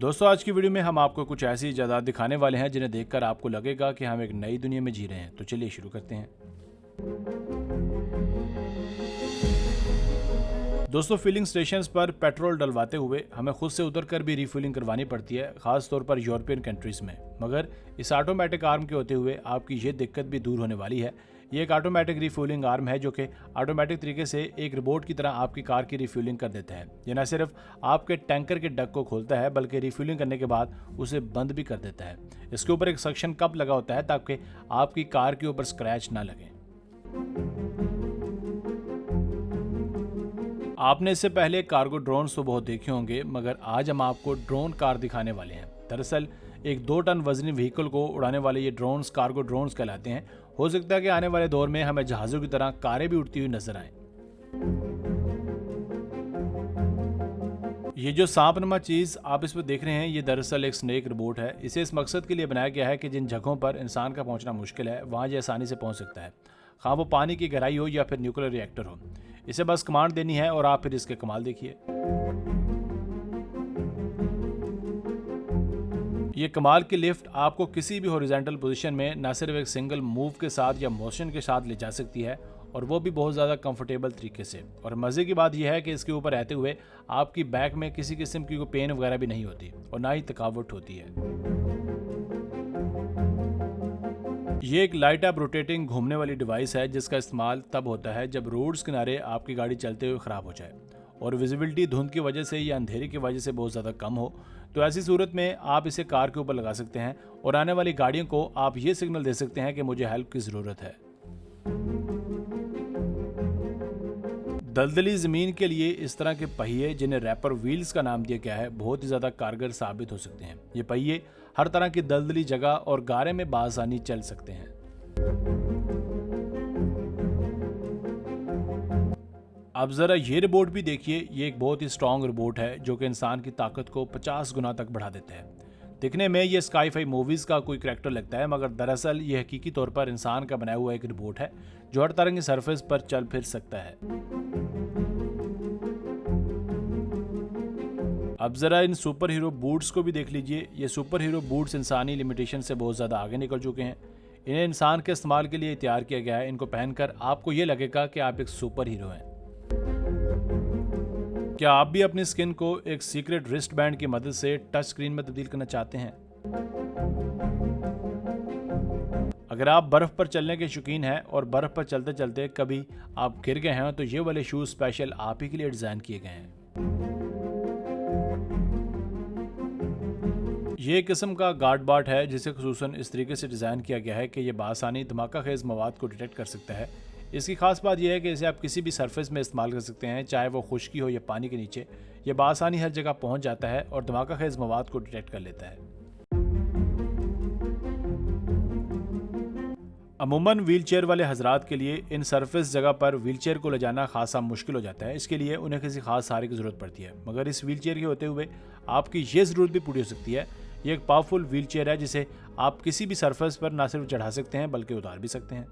दोस्तों, आज की वीडियो में हम आपको कुछ ऐसी इजादात दिखाने वाले हैं जिन्हें देखकर आपको लगेगा कि हम एक नई दुनिया में जी रहे हैं। तो चलिए शुरू करते हैं। दोस्तों, फिलिंग स्टेशंस पर पेट्रोल डलवाते हुए हमें खुद से उतर कर भी रिफिलिंग करवानी पड़ती है, खास तौर पर यूरोपियन कंट्रीज में। मगर इस ऑटोमेटिक आर्म के होते हुए आपकी ये दिक्कत भी दूर होने वाली है। ये एक ऑटोमेटिक रिफ्यूलिंग आर्म है जो कि ऑटोमेटिक तरीके से एक रोबोट की तरह आपकी कार की रिफ्यूलिंग कर देता है। ये न सिर्फ आपके टैंकर के डक को खोलता है बल्कि रिफ्यूलिंग करने के बाद उसे बंद भी कर देता है। इसके ऊपर एक सक्शन कप लगा होता है ताकि आपकी कार के ऊपर स्क्रैच ना लगे। आपने इससे पहले कार्गो ड्रोन्स तो बहुत देखे होंगे, मगर आज हम आपको ड्रोन कार दिखाने वाले हैं। दरअसल एक 2 टन वजनी व्हीकल को उड़ाने वाले ये ड्रोन्स कार्गो ड्रोन्स कहलाते हैं। हो सकता है कि आने वाले दौर में हमें जहाज़ों की तरह कारें भी उड़ती हुई नजर आएं। ये जो सांपनुमा चीज़ आप इस पर देख रहे हैं, ये दरअसल एक स्नेक रोबोट है। इसे इस मकसद के लिए बनाया गया है कि जिन जगहों पर इंसान का पहुंचना मुश्किल है वहां ये आसानी से पहुंच सकता है, खां वो पानी की गहराई हो या फिर न्यूक्लियर रिएक्टर हो। इसे बस कमांड देनी है और आप फिर इसके कमाल देखिए। ये कमाल की लिफ्ट आपको किसी भी हॉरिजॉन्टल पोजीशन में न सिर्फ एक सिंगल मूव के साथ या मोशन के साथ ले जा सकती है, और वो भी बहुत ज़्यादा कंफर्टेबल तरीके से। और मज़े की बात यह है कि इसके ऊपर रहते हुए आपकी बैक में किसी किस्म की कोई पेन वगैरह भी नहीं होती और ना ही थकावट होती है। ये एक लाइट अप रोटेटिंग घूमने वाली डिवाइस है जिसका इस्तेमाल तब होता है जब रोड्स किनारे आपकी गाड़ी चलते हुए ख़राब हो जाए और विजिबिलिटी धुंध की वजह से या अंधेरे की वजह से बहुत ज़्यादा कम हो। तो ऐसी सूरत में आप इसे कार के ऊपर लगा सकते हैं और आने वाली गाड़ियों को आप ये सिग्नल दे सकते हैं कि मुझे हेल्प की ज़रूरत है। दलदली ज़मीन के लिए इस तरह के पहिए, जिन्हें रैपर व्हील्स का नाम दिया गया है, बहुत ही ज़्यादा कारगर साबित हो सकते हैं। ये पहिए हर तरह की दलदली जगह और गारे में बासानी चल सकते हैं। अब ज़रा ये रोबोट भी देखिए। ये एक बहुत ही स्ट्रॉन्ग रोबोट है जो कि इंसान की ताकत को 50 गुना तक बढ़ा देता है। दिखने में ये स्काई-फाई मूवीज़ का कोई करैक्टर लगता है, मगर दरअसल ये हकीकी तौर पर इंसान का बनाया हुआ एक रोबोट है जो हर तरह की सरफेस पर चल फिर सकता है। अब ज़रा इन सुपर हीरो बूट्स को भी देख लीजिए। ये सुपर हीरो बूट्स इंसानी लिमिटेशन से बहुत ज़्यादा आगे निकल चुके हैं। इन्हें इंसान के इस्तेमाल के लिए तैयार किया गया है। इनको पहनकर आपको ये लगेगा कि आप एक सुपर हीरो हैं। क्या आप भी अपनी स्किन को एक सीक्रेट रिस्ट बैंड की मदद से टच स्क्रीन में तब्दील करना चाहते हैं? अगर आप बर्फ पर चलने के शौकीन हैं और बर्फ पर चलते चलते कभी आप गिर गए हैं तो ये वाले शूज स्पेशल आप ही के लिए डिजाइन किए गए हैं। ये एक किस्म का गार्ड बाट है जिसे खुसूसन इस तरीके से डिज़ाइन किया गया है कि यह बासानी धमाका खेज मवाद को डिटेक्ट कर सकता है। इसकी खास बात यह है कि इसे आप किसी भी सरफेस में इस्तेमाल कर सकते हैं, चाहे वो खुश्की हो या पानी के नीचे। यह बासानी हर जगह पहुंच जाता है और धमाका खेज मवाद को डिटेक्ट कर लेता है। अमूमन व्हीलचेयर वाले हजरात के लिए इन सरफेस जगह पर व्हीलचेयर को ले जाना खासा मुश्किल हो जाता है। इसके लिए उन्हें किसी खास सहारे की ज़रूरत पड़ती है, मगर इस व्हीलचेयर के होते हुए आपकी ये ज़रूरत भी पूरी हो सकती है। ये एक पावरफुल व्हीलचेयर है जिसे आप किसी भी सरफेस पर ना सिर्फ चढ़ा सकते हैं बल्कि उतार भी सकते हैं।